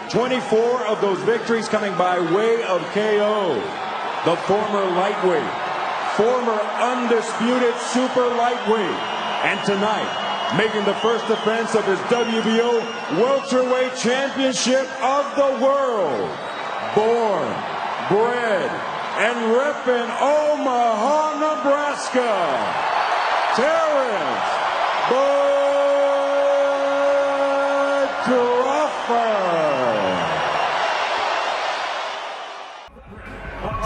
24 of those victories coming by way of KO. The former lightweight, former undisputed super lightweight, and tonight, making the first defense of his WBO welterweight championship of the world. Born, bred, and repping Omaha, Nebraska, Terence Crawford.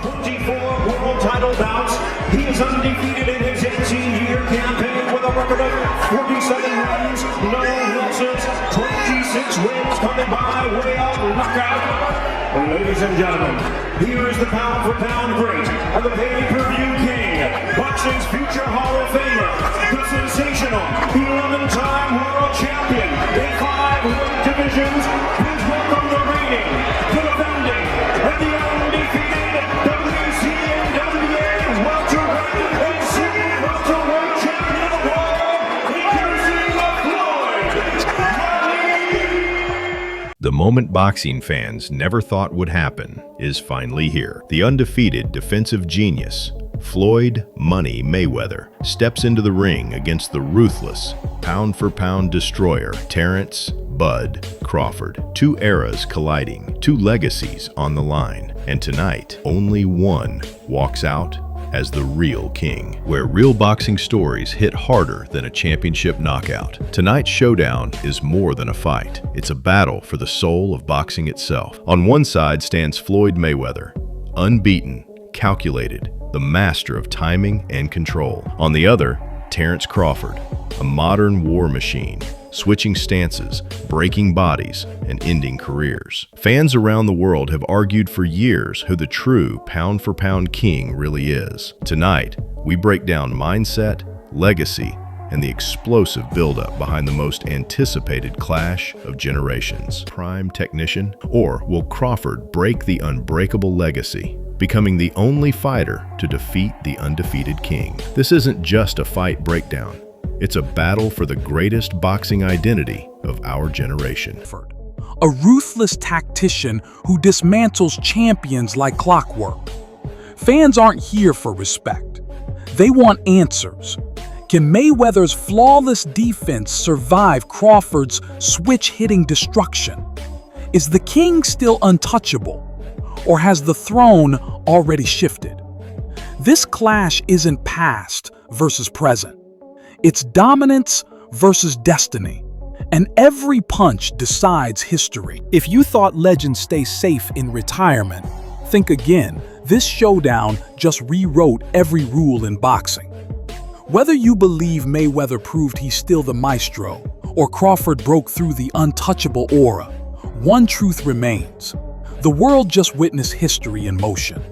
24 world title bouts. He is undefeated in his 18-year campaign with a record of 47 wins, no losses, 26 wins coming by way of knockout. Ladies and gentlemen, here is the pound-for-pound great and the pay-per-view king, boxing's future Hall of Famer, the sensational 11-time world champion in 5 weight divisions. Please welcome the reigning, the defending, and the undefeated WCNWA welterweight and super welterweight champion of the world, introducing Floyd Mayweather. The moment boxing fans never thought would happen is finally here. The undefeated defensive genius, Floyd "Money" Mayweather, steps into the ring against the ruthless, pound-for-pound destroyer, Terence "Bud" Crawford. 2 eras colliding, 2 legacies on the line, and tonight, only one walks out as the real king, where real boxing stories hit harder than a championship knockout. Tonight's showdown is more than a fight. It's a battle for the soul of boxing itself. On one side stands Floyd Mayweather, unbeaten, calculated, the master of timing and control. On the other, Terence Crawford, a modern war machine, switching stances, breaking bodies, and ending careers. Fans around the world have argued for years who the true pound-for-pound king really is. Tonight, we break down mindset, legacy, and the explosive buildup behind the most anticipated clash of generations. Prime technician, or will Crawford break the unbreakable legacy, becoming the only fighter to defeat the undefeated king? This isn't just a fight breakdown. It's a battle for the greatest boxing identity of our generation. A ruthless tactician who dismantles champions like clockwork. Fans aren't here for respect. They want answers. Can Mayweather's flawless defense survive Crawford's switch-hitting destruction? Is the king still untouchable, or has the throne already shifted? This clash isn't past versus present. It's dominance versus destiny, and every punch decides history. If you thought legends stay safe in retirement, think again. This showdown just rewrote every rule in boxing. Whether you believe Mayweather proved he's still the maestro, or Crawford broke through the untouchable aura, one truth remains. The world just witnessed history in motion.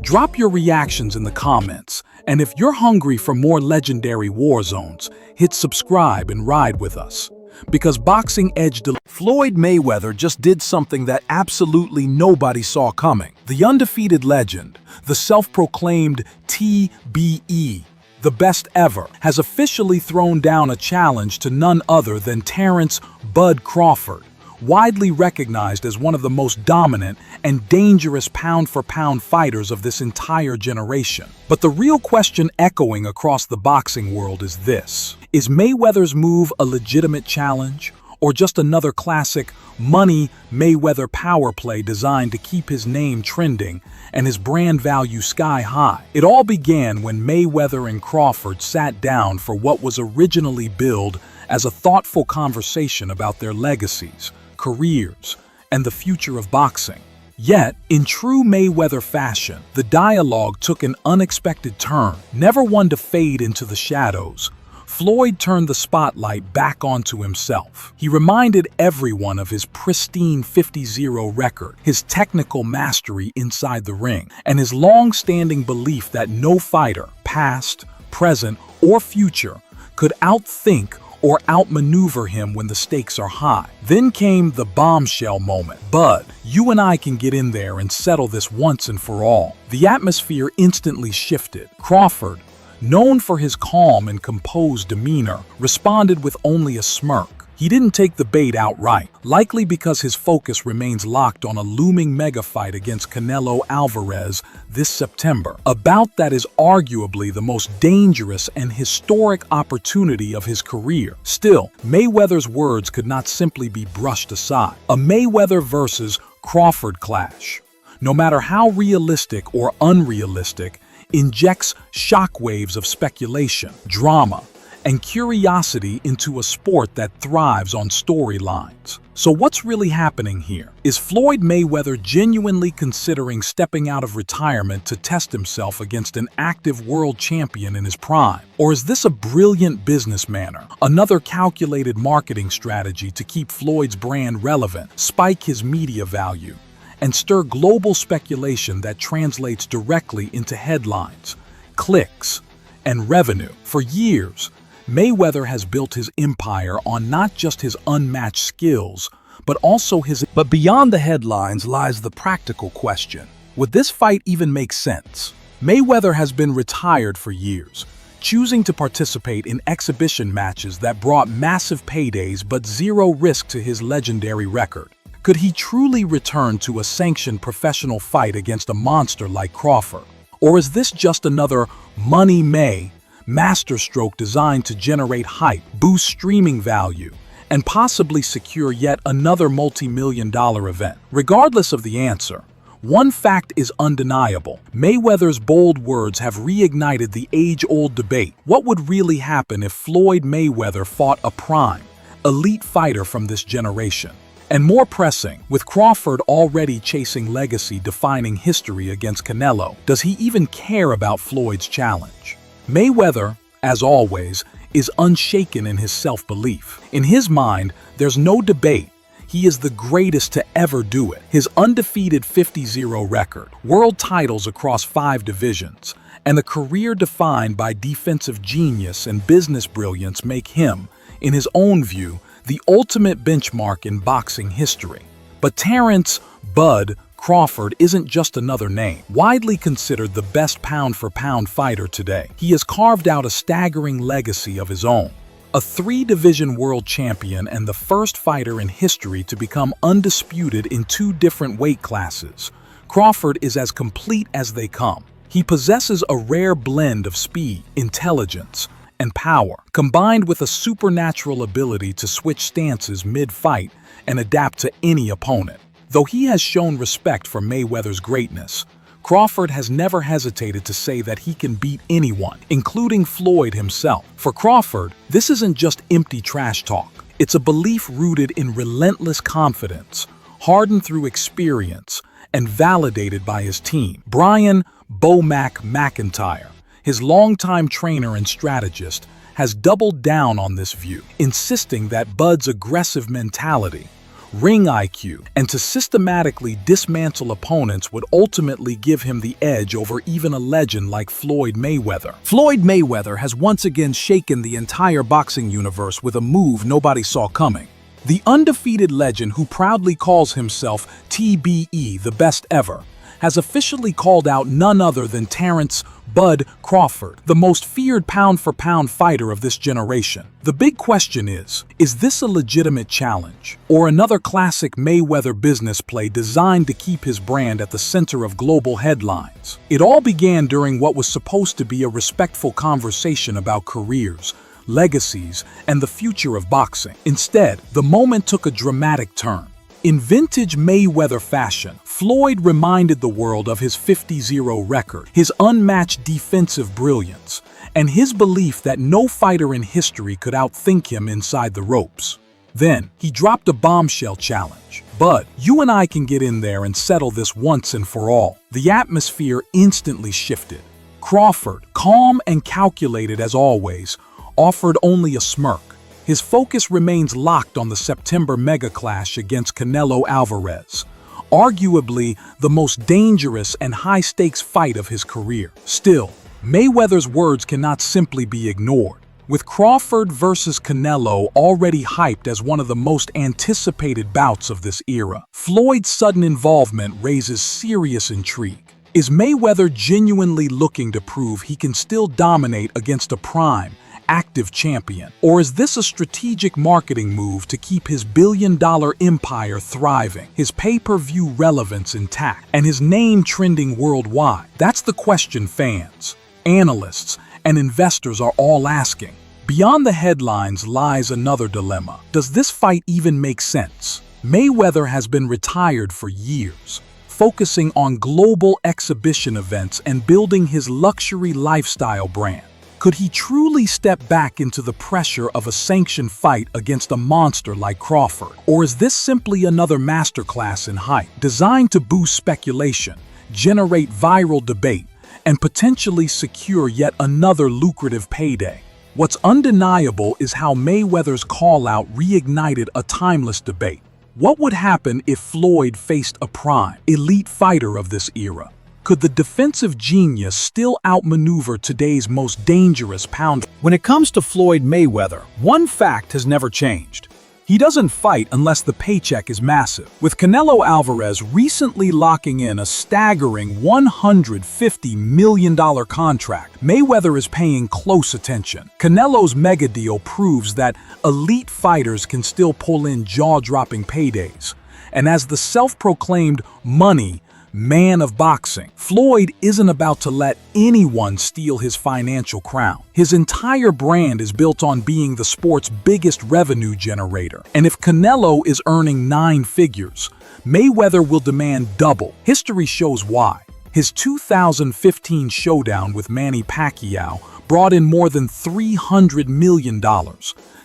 Drop your reactions in the comments, and if you're hungry for more legendary war zones, hit subscribe and ride with us. Because Boxing Edge Floyd Mayweather just did something that absolutely nobody saw coming. The undefeated legend, the self-proclaimed TBE, the best ever, has officially thrown down a challenge to none other than Terence "Bud" Crawford, widely recognized as one of the most dominant and dangerous pound-for-pound fighters of this entire generation. But the real question echoing across the boxing world is this: is Mayweather's move a legitimate challenge, or just another classic money Mayweather power play designed to keep his name trending and his brand value sky high? It all began when Mayweather and Crawford sat down for what was originally billed as a thoughtful conversation about their legacies, careers, and the future of boxing. Yet, in true Mayweather fashion, the dialogue took an unexpected turn. Never one to fade into the shadows, Floyd turned the spotlight back onto himself. He reminded everyone of his pristine 50-0 record, his technical mastery inside the ring, and his long-standing belief that no fighter, past, present, or future, could outthink or outmaneuver him when the stakes are high. Then came the bombshell moment. "Bud, you and I can get in there and settle this once and for all." The atmosphere instantly shifted. Crawford, known for his calm and composed demeanor, responded with only a smirk. He didn't take the bait outright, likely because his focus remains locked on a looming mega fight against Canelo Alvarez this September, a bout that is arguably the most dangerous and historic opportunity of his career. Still, Mayweather's words could not simply be brushed aside. A Mayweather versus Crawford clash, no matter how realistic or unrealistic, injects shockwaves of speculation, drama, and curiosity into a sport that thrives on storylines. So what's really happening here? Is Floyd Mayweather genuinely considering stepping out of retirement to test himself against an active world champion in his prime? Or is this a brilliant business manner, another calculated marketing strategy to keep Floyd's brand relevant, spike his media value, and stir global speculation that translates directly into headlines, clicks, and revenue? For years, Mayweather has built his empire on not just his unmatched skills, but also his... But beyond the headlines lies the practical question. Would this fight even make sense? Mayweather has been retired for years, choosing to participate in exhibition matches that brought massive paydays but zero risk to his legendary record. Could he truly return to a sanctioned professional fight against a monster like Crawford? Or is this just another Money May masterstroke designed to generate hype, boost streaming value, and possibly secure yet another multi-million-dollar event? Regardless of the answer, one fact is undeniable. Mayweather's bold words have reignited the age-old debate. What would really happen if Floyd Mayweather fought a prime, elite fighter from this generation? And more pressing, with Crawford already chasing legacy-defining history against Canelo, does he even care about Floyd's challenge? Mayweather, as always, is unshaken in his self-belief. In his mind, there's no debate. He is the greatest to ever do it. His undefeated 50-0 record, world titles across 5 divisions, and a career defined by defensive genius and business brilliance make him, in his own view, the ultimate benchmark in boxing history. But Terence "Bud" Crawford isn't just another name. Widely considered the best pound-for-pound fighter today, he has carved out a staggering legacy of his own. A 3-division world champion and the first fighter in history to become undisputed in 2 different weight classes, Crawford is as complete as they come. He possesses a rare blend of speed, intelligence, and power, combined with a supernatural ability to switch stances mid-fight and adapt to any opponent. Though he has shown respect for Mayweather's greatness, Crawford has never hesitated to say that he can beat anyone, including Floyd himself. For Crawford, this isn't just empty trash talk. It's a belief rooted in relentless confidence, hardened through experience, and validated by his team. Brian "Bo-Mac" McIntyre, his longtime trainer and strategist, has doubled down on this view, insisting that Bud's aggressive mentality, ring IQ, and to systematically dismantle opponents would ultimately give him the edge over even a legend like Floyd Mayweather. Floyd Mayweather has once again shaken the entire boxing universe with a move nobody saw coming. The undefeated legend, who proudly calls himself TBE, the best ever, has officially called out none other than Terence "Bud" Crawford, the most feared pound-for-pound fighter of this generation. The big question is this a legitimate challenge, or another classic Mayweather business play designed to keep his brand at the center of global headlines? It all began during what was supposed to be a respectful conversation about careers, legacies, and the future of boxing. Instead, the moment took a dramatic turn. In vintage Mayweather fashion, Floyd reminded the world of his 50-0 record, his unmatched defensive brilliance, and his belief that no fighter in history could outthink him inside the ropes. Then, he dropped a bombshell challenge. "Bud, you and I can get in there and settle this once and for all." The atmosphere instantly shifted. Crawford, calm and calculated as always, offered only a smirk. His focus remains locked on the September mega clash against Canelo Alvarez, arguably the most dangerous and high-stakes fight of his career. Still, Mayweather's words cannot simply be ignored. With Crawford versus Canelo already hyped as one of the most anticipated bouts of this era, Floyd's sudden involvement raises serious intrigue. Is Mayweather genuinely looking to prove he can still dominate against a prime, active champion? Or is this a strategic marketing move to keep his billion-dollar empire thriving, his pay-per-view relevance intact, and his name trending worldwide? That's the question fans, analysts, and investors are all asking. Beyond the headlines lies another dilemma. Does this fight even make sense? Mayweather has been retired for years, focusing on global exhibition events and building his luxury lifestyle brand. Could he truly step back into the pressure of a sanctioned fight against a monster like Crawford? Or is this simply another masterclass in hype, designed to boost speculation, generate viral debate, and potentially secure yet another lucrative payday? What's undeniable is how Mayweather's call-out reignited a timeless debate. What would happen if Floyd faced a prime, elite fighter of this era? Could the defensive genius still outmaneuver today's most dangerous pounder? When it comes to Floyd Mayweather, one fact has never changed. He doesn't fight unless the paycheck is massive. With Canelo Alvarez recently locking in a staggering $150 million contract, Mayweather is paying close attention. Canelo's mega deal proves that elite fighters can still pull in jaw-dropping paydays. And as the self-proclaimed money man of boxing, Floyd isn't about to let anyone steal his financial crown. His entire brand is built on being the sport's biggest revenue generator. And if Canelo is earning 9 figures, Mayweather will demand double. History shows why. His 2015 showdown with Manny Pacquiao brought in more than $300 million,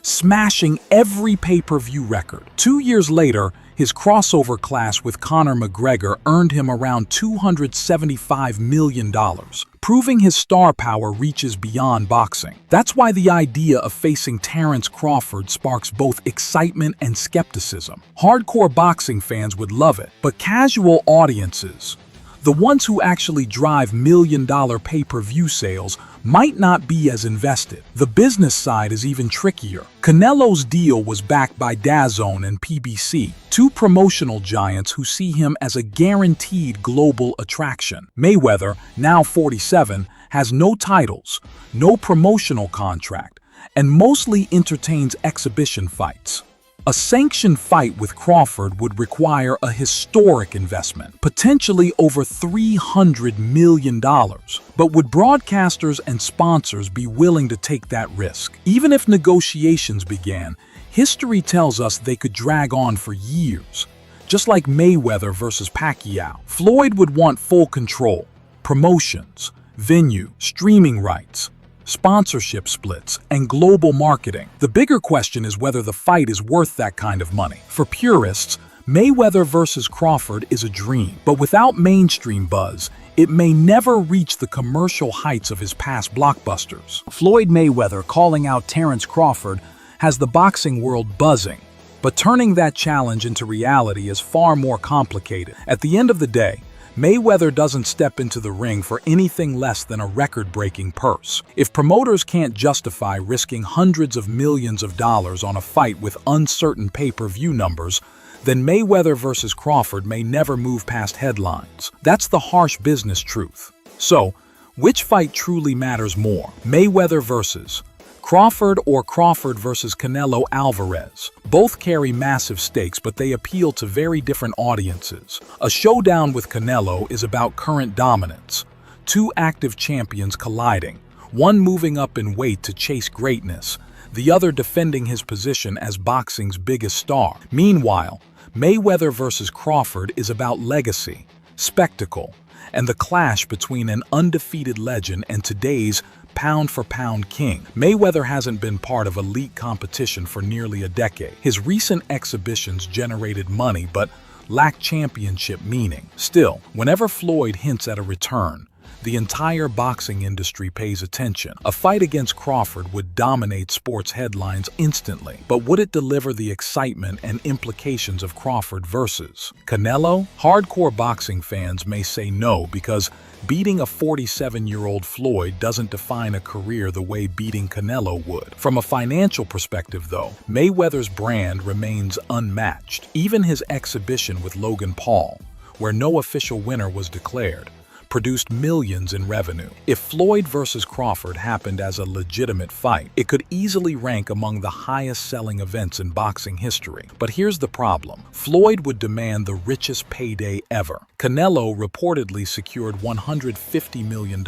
smashing every pay-per-view record. 2 years later, his crossover clash with Conor McGregor earned him around $275 million, proving his star power reaches beyond boxing. That's why the idea of facing Terence Crawford sparks both excitement and skepticism. Hardcore boxing fans would love it, but casual audiences, the ones who actually drive million-dollar pay-per-view sales, might not be as invested. The business side is even trickier. Canelo's deal was backed by DAZN and PBC, two promotional giants who see him as a guaranteed global attraction. Mayweather, now 47, has no titles, no promotional contract, and mostly entertains exhibition fights. A sanctioned fight with Crawford would require a historic investment, potentially over $300 million. But would broadcasters and sponsors be willing to take that risk? Even if negotiations began, history tells us they could drag on for years. Just like Mayweather versus Pacquiao, Floyd would want full control, promotions, venue, streaming rights, sponsorship splits, and global marketing. The bigger question is whether the fight is worth that kind of money. For purists, Mayweather versus Crawford is a dream, but without mainstream buzz, it may never reach the commercial heights of his past blockbusters. Floyd Mayweather calling out Terence Crawford has the boxing world buzzing, but turning that challenge into reality is far more complicated. At the end of the day, Mayweather doesn't step into the ring for anything less than a record-breaking purse. If promoters can't justify risking hundreds of millions of dollars on a fight with uncertain pay-per-view numbers, then Mayweather versus Crawford may never move past headlines. That's the harsh business truth. So, which fight truly matters more? Mayweather versus Crawford or Crawford versus Canelo Alvarez? Both carry massive stakes, but they appeal to very different audiences. A showdown with Canelo is about current dominance, two active champions colliding, one moving up in weight to chase greatness, the other defending his position as boxing's biggest star. Meanwhile, Mayweather versus Crawford is about legacy, spectacle, and the clash between an undefeated legend and today's pound-for-pound king. Mayweather hasn't been part of elite competition for nearly a decade. His recent exhibitions generated money but lack championship meaning. Still, whenever Floyd hints at a return, the entire boxing industry pays attention. A fight against Crawford would dominate sports headlines instantly, but would it deliver the excitement and implications of Crawford versus Canelo? Hardcore boxing fans may say no because beating a 47-year-old Floyd doesn't define a career the way beating Canelo would. From a financial perspective, though, Mayweather's brand remains unmatched. Even his exhibition with Logan Paul, where no official winner was declared, produced millions in revenue. If Floyd versus Crawford happened as a legitimate fight, it could easily rank among the highest-selling events in boxing history. But here's the problem. Floyd would demand the richest payday ever. Canelo reportedly secured $150 million.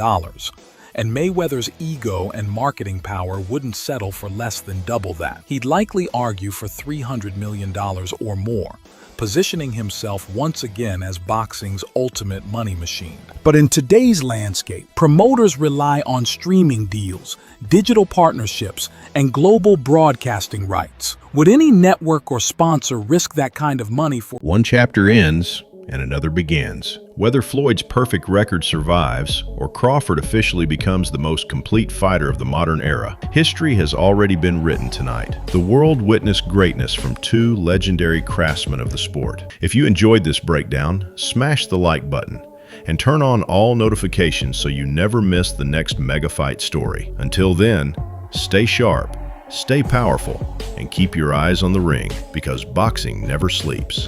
And Mayweather's ego and marketing power wouldn't settle for less than double that. He'd likely argue for $300 million or more, positioning himself once again as boxing's ultimate money machine. But in today's landscape, promoters rely on streaming deals, digital partnerships, and global broadcasting rights. Would any network or sponsor risk that kind of money for— One chapter ends and another begins. Whether Floyd's perfect record survives or Crawford officially becomes the most complete fighter of the modern era, history has already been written tonight. The world witnessed greatness from two legendary craftsmen of the sport. If you enjoyed this breakdown, smash the like button and turn on all notifications so you never miss the next mega fight story. Until then, stay sharp, stay powerful, and keep your eyes on the ring, because boxing never sleeps.